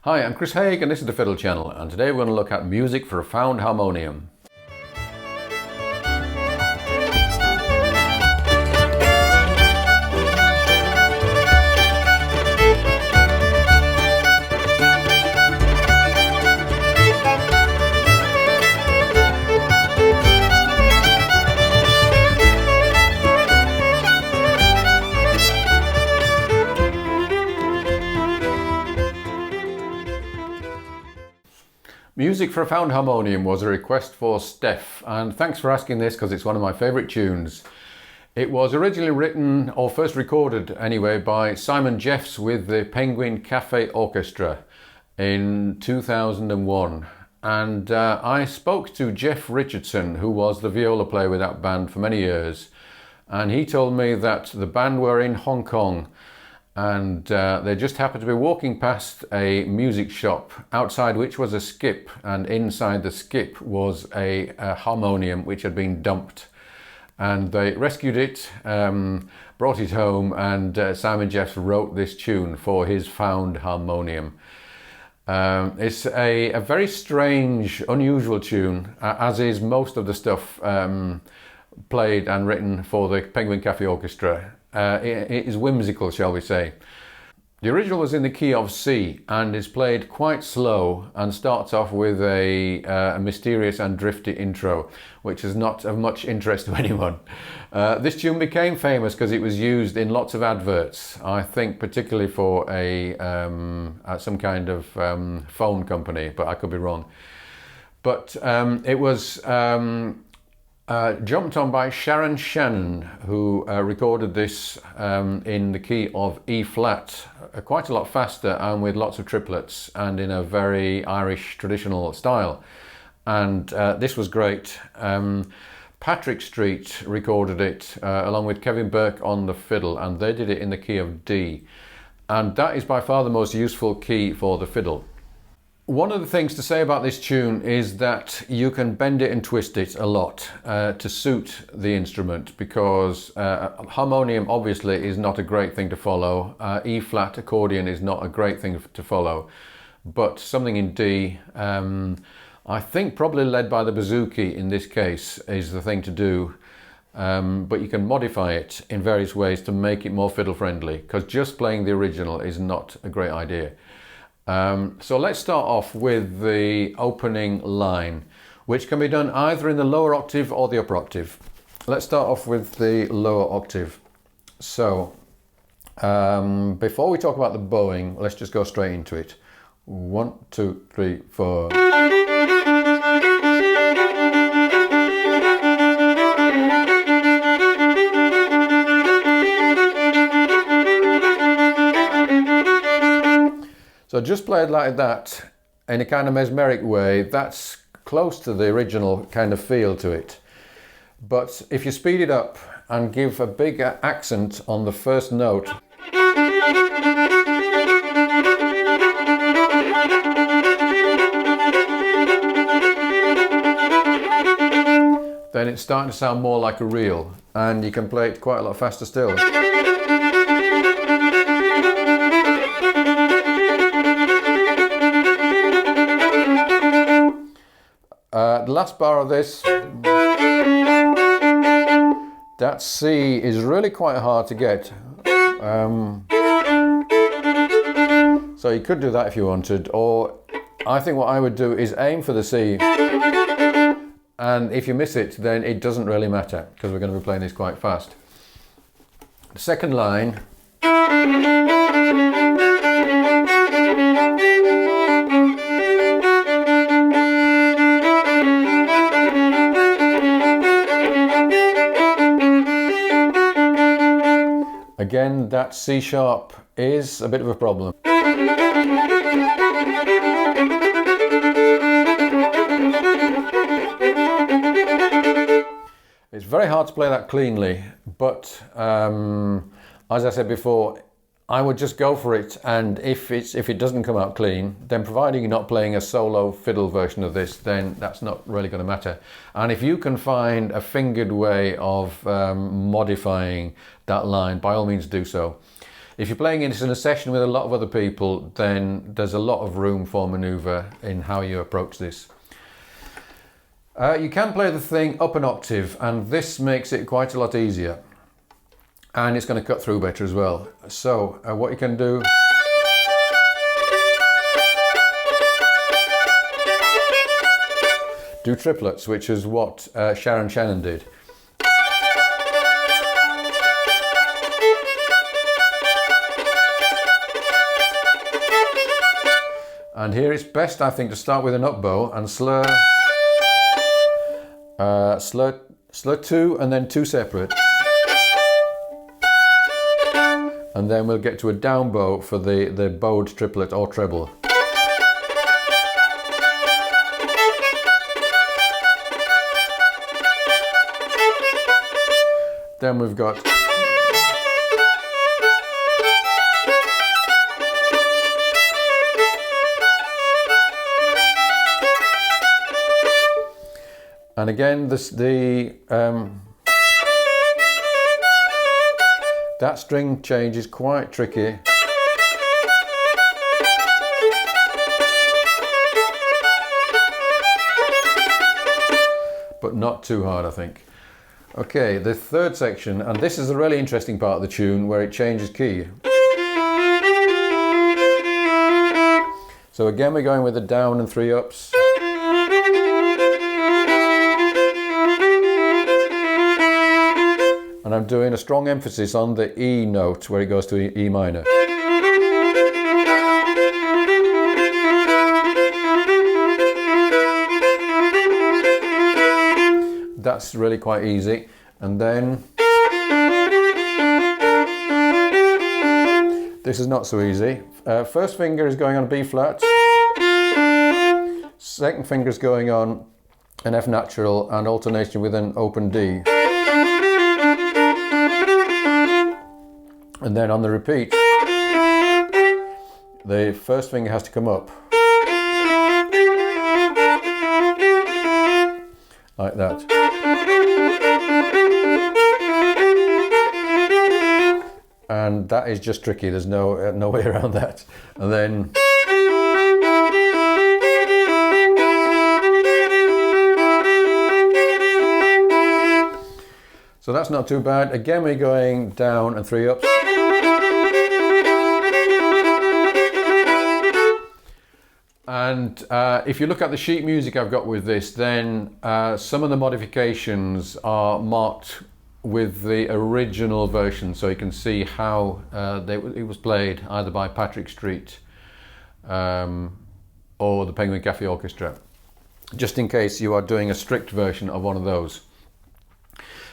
Hi, I'm Chris Haigh and this is the Fiddle channel, and today we're going to look at music for a found harmonium. Music for a Found Harmonium was a request for Steph, and thanks for asking this because it's one of my favourite tunes. It was originally written, or first recorded anyway, by Simon Jeffs with the Penguin Cafe Orchestra in 2001. And I spoke to Jeff Richardson, who was the viola player with that band for many years, and he told me that the band were in Hong Kong and they just happened to be walking past a music shop, outside which was a skip, and inside the skip was a harmonium which had been dumped. And they rescued it, brought it home, and Simon Jeffs wrote this tune for his found harmonium. It's a very strange, unusual tune, as is most of the stuff played and written for the Penguin Cafe Orchestra. It is whimsical, shall we say. The original was in the key of C and is played quite slow and starts off with a mysterious and drifty intro, which is not of much interest to anyone. This tune became famous because it was used in lots of adverts, I think particularly for some kind of phone company, but I could be wrong. But it was jumped on by Sharon Shannon, who recorded this in the key of E flat, quite a lot faster and with lots of triplets and in a very Irish traditional style. And this was great. Patrick Street recorded it along with Kevin Burke on the fiddle, and they did it in the key of D. And that is by far the most useful key for the fiddle. One of the things to say about this tune is that you can bend it and twist it a lot to suit the instrument, because harmonium obviously is not a great thing to follow. E flat accordion is not a great thing to follow, but something in D, I think probably led by the bouzouki in this case, is the thing to do. But you can modify it in various ways to make it more fiddle friendly, because just playing the original is not a great idea. So let's start off with the opening line, which can be done either in the lower octave or the upper octave. Let's start off with the lower octave. So before we talk about the bowing, let's just go straight into it. 1, 2, 3, 4. So just play it like that in a kind of mesmeric way. That's close to the original kind of feel to it. But if you speed it up and give a big accent on the first note, then it's starting to sound more like a reel, and you can play it quite a lot faster still. The last bar of this, that C is really quite hard to get. So you could do that if you wanted, or I think what I would do is aim for the C, and if you miss it then it doesn't really matter, because we're going to be playing this quite fast. The second line, again, that C sharp is a bit of a problem. It's very hard to play that cleanly, but as I said before, I would just go for it, and if it doesn't come out clean, then providing you're not playing a solo fiddle version of this, then that's not really going to matter. And if you can find a fingered way of modifying that line, by all means do so. If you're playing this in a session with a lot of other people, then there's a lot of room for manoeuvre in how you approach this. You can play the thing up an octave, and this makes it quite a lot easier. And it's going to cut through better as well. So what you can do... do triplets, which is what Sharon Shannon did. And here it's best, I think, to start with an up bow and slur 2 and then 2 separate. And then we'll get to a down bow for the bowed triplet or treble. Then we've got and again that string change is quite tricky. But not too hard, I think. Okay, the third section, and this is a really interesting part of the tune where it changes key. So again we're going with the down and 3 ups. And I'm doing a strong emphasis on the E note where it goes to E minor. That's really quite easy. And then this is not so easy. First finger is going on B flat. Second finger is going on an F natural and alternation with an open D. And then on the repeat, the first finger has to come up. Like that. And that is just tricky, there's no way around that. And then so that's not too bad. Again we're going down and 3 ups. And if you look at the sheet music I've got with this, then some of the modifications are marked with the original version, so you can see how it was played either by Patrick Street or the Penguin Cafe Orchestra, just in case you are doing a strict version of one of those.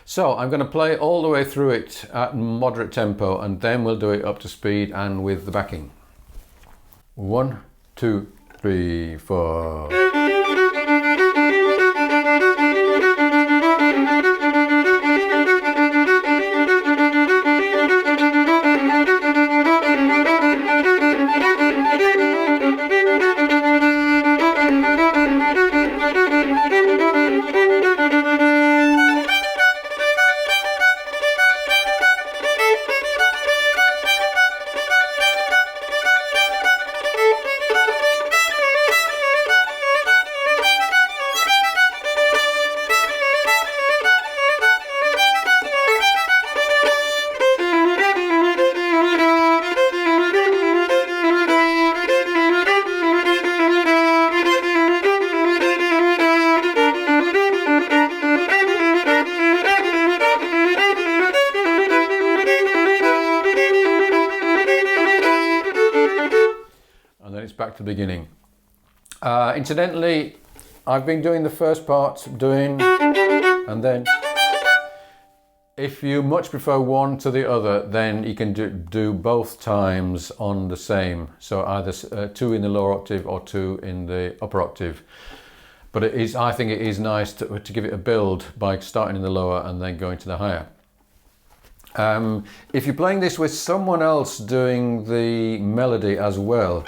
So I'm going to play all the way through it at moderate tempo, and then we'll do it up to speed and with the backing. 1, 2, 3, 4. Back to the beginning. Incidentally, I've been doing the first part, and then if you much prefer one to the other, then you can do both times on the same. So either 2 in the lower octave or 2 in the upper octave. But I think it is nice to give it a build by starting in the lower and then going to the higher. If you're playing this with someone else doing the melody as well,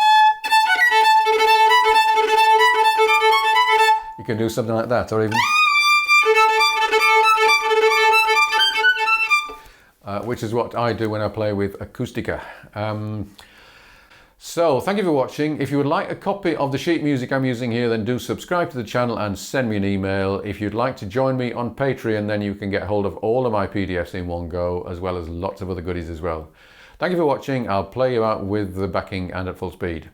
you can do something like that, or even which is what I do when I play with Acoustica. So thank you for watching. If you would like a copy of the sheet music I'm using here, then do subscribe to the channel and send me an email. If you'd like to join me on Patreon, then you can get hold of all of my PDFs in one go, as well as lots of other goodies as well. Thank you for watching. I'll play you out with the backing and at full speed.